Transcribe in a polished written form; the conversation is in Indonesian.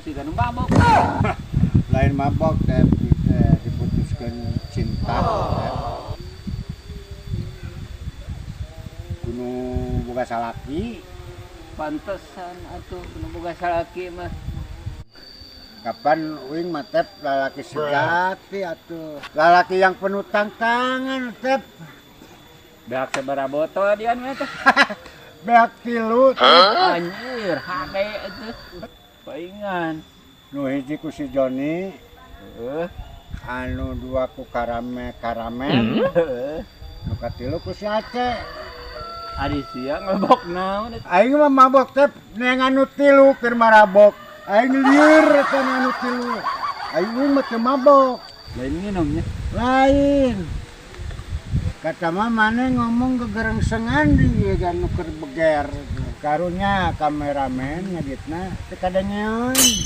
siga nu mabok. Lain mabok teh diputuskeun cinta. Kudu boga salaki. Pantesan atuh nu boga salaki mah. Kapan uing mah tep lalaki sejati atuh. Lalaki yang penuh tantangan tep. Beak sabaraha botol dia mah teh. Beak tilu tep. Anjir, hade atuh. Paingan. Nu hiji ku si Joni, Heeh. anu dua ku Karamen, Heeh. nu katilu ku si Aceh. Ari sia mabok naon eta? Aing mah mabok tep neng anu tilu keur marabok. Aing lieur eta anu tilu. Aing mah teu mabok. Lain minumnya. Lain. Kata mah maneh ngomong gegerengsengan di anu keur beger. Karunya kameramen ngeditna teu kada nyeun.